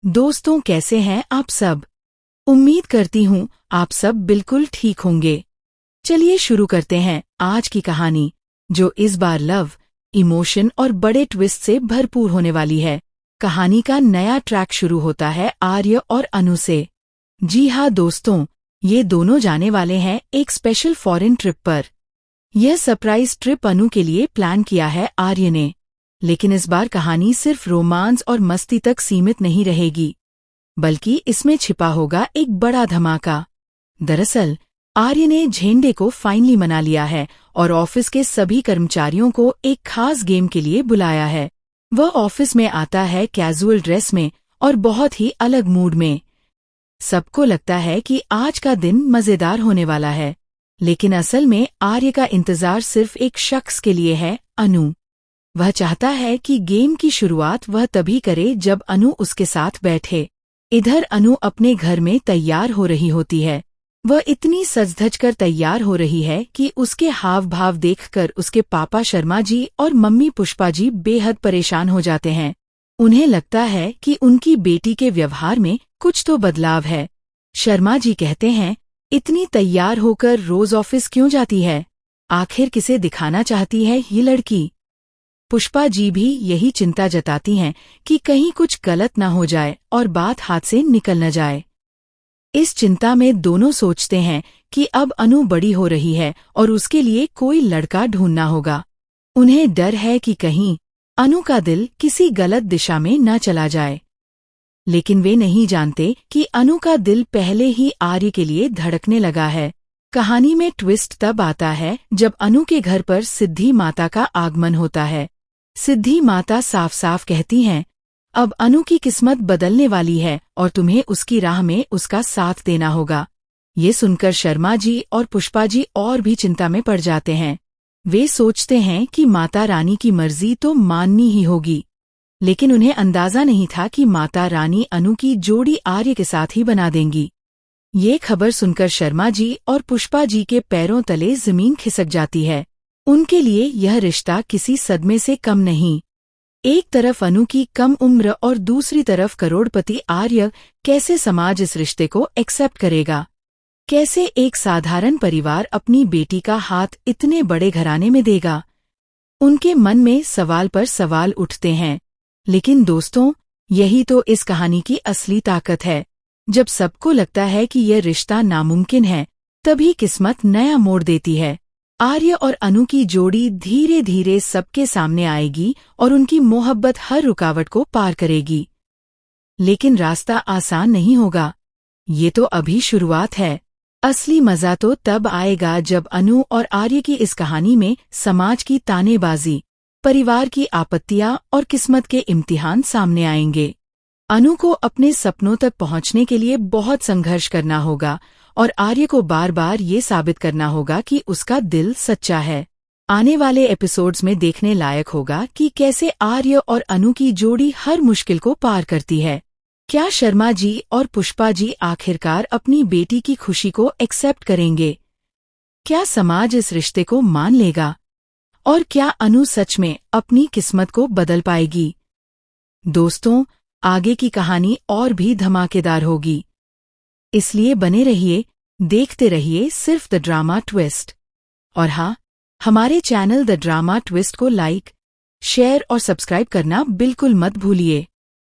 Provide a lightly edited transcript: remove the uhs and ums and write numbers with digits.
दोस्तों, कैसे हैं आप सब। उम्मीद करती हूँ आप सब बिल्कुल ठीक होंगे। चलिए शुरू करते हैं आज की कहानी, जो इस बार लव, इमोशन और बड़े ट्विस्ट से भरपूर होने वाली है। कहानी का नया ट्रैक शुरू होता है आर्य और अनु से। जी हाँ दोस्तों, ये दोनों जाने वाले हैं एक स्पेशल फॉरेन ट्रिप पर। यह सरप्राइज ट्रिप अनु के लिए प्लान किया है आर्य ने। लेकिन इस बार कहानी सिर्फ रोमांस और मस्ती तक सीमित नहीं रहेगी, बल्कि इसमें छिपा होगा एक बड़ा धमाका। दरअसल आर्य ने झेंडे को फाइनली मना लिया है और ऑफिस के सभी कर्मचारियों को एक खास गेम के लिए बुलाया है। वह ऑफिस में आता है कैजुअल ड्रेस में और बहुत ही अलग मूड में। सबको लगता है कि आज का दिन मजेदार होने वाला है, लेकिन असल में आर्य का इंतजार सिर्फ एक शख्स के लिए है, अनु। वह चाहता है कि गेम की शुरुआत वह तभी करे जब अनु उसके साथ बैठे। इधर अनु अपने घर में तैयार हो रही होती है। वह इतनी सज-धज कर तैयार हो रही है कि उसके हाव भाव देखकर उसके पापा शर्मा जी और मम्मी पुष्पा जी बेहद परेशान हो जाते हैं। उन्हें लगता है कि उनकी बेटी के व्यवहार में कुछ तो बदलाव है। शर्मा जी कहते हैं, इतनी तैयार होकर रोज ऑफिस क्यों जाती है? आखिर किसे दिखाना चाहती है ये लड़की? पुष्पा जी भी यही चिंता जताती हैं कि कहीं कुछ गलत न हो जाए और बात हाथ से निकल न जाए। इस चिंता में दोनों सोचते हैं कि अब अनु बड़ी हो रही है और उसके लिए कोई लड़का ढूंढना होगा। उन्हें डर है कि कहीं अनु का दिल किसी गलत दिशा में न चला जाए। लेकिन वे नहीं जानते कि अनु का दिल पहले ही आर्य के लिए धड़कने लगा है। कहानी में ट्विस्ट तब आता है जब अनु के घर पर सिद्धि माता का आगमन होता है। सिद्धि माता साफ साफ कहती हैं, अब अनु की किस्मत बदलने वाली है और तुम्हें उसकी राह में उसका साथ देना होगा। ये सुनकर शर्मा जी और पुष्पा जी और भी चिंता में पड़ जाते हैं। वे सोचते हैं कि माता रानी की मर्जी तो माननी ही होगी, लेकिन उन्हें अंदाजा नहीं था कि माता रानी अनु की जोड़ी आर्य के साथ ही बना देंगी। ये खबर सुनकर शर्मा जी और पुष्पा जी के पैरों तले जमीन खिसक जाती है। उनके लिए यह रिश्ता किसी सदमे से कम नहीं। एक तरफ अनु की कम उम्र और दूसरी तरफ करोड़पति आर्य। कैसे समाज इस रिश्ते को एक्सेप्ट करेगा? कैसे एक साधारण परिवार अपनी बेटी का हाथ इतने बड़े घराने में देगा? उनके मन में सवाल पर सवाल उठते हैं। लेकिन दोस्तों, यही तो इस कहानी की असली ताकत है। जब सबको लगता है कि यह रिश्ता नामुमकिन है, तभी किस्मत नया मोड़ देती है। आर्य और अनु की जोड़ी धीरे धीरे सबके सामने आएगी और उनकी मोहब्बत हर रुकावट को पार करेगी। लेकिन रास्ता आसान नहीं होगा। ये तो अभी शुरुआत है। असली मजा तो तब आएगा जब अनु और आर्य की इस कहानी में समाज की तानेबाजी, परिवार की आपत्तियां और किस्मत के इम्तिहान सामने आएंगे। अनु को अपने सपनों तक पहुंचने के लिए बहुत संघर्ष करना होगा और आर्य को बार बार ये साबित करना होगा कि उसका दिल सच्चा है। आने वाले एपिसोड्स में देखने लायक होगा कि कैसे आर्य और अनु की जोड़ी हर मुश्किल को पार करती है। क्या शर्मा जी और पुष्पा जी आखिरकार अपनी बेटी की खुशी को एक्सेप्ट करेंगे? क्या समाज इस रिश्ते को मान लेगा? और क्या अनु सच में अपनी किस्मत को बदल पाएगी? दोस्तों, आगे की कहानी और भी धमाकेदार होगी, इसलिए बने रहिए, देखते रहिए सिर्फ द ड्रामा ट्विस्ट। और हाँ, हमारे चैनल द ड्रामा ट्विस्ट को लाइक, शेयर और सब्सक्राइब करना बिल्कुल मत भूलिए।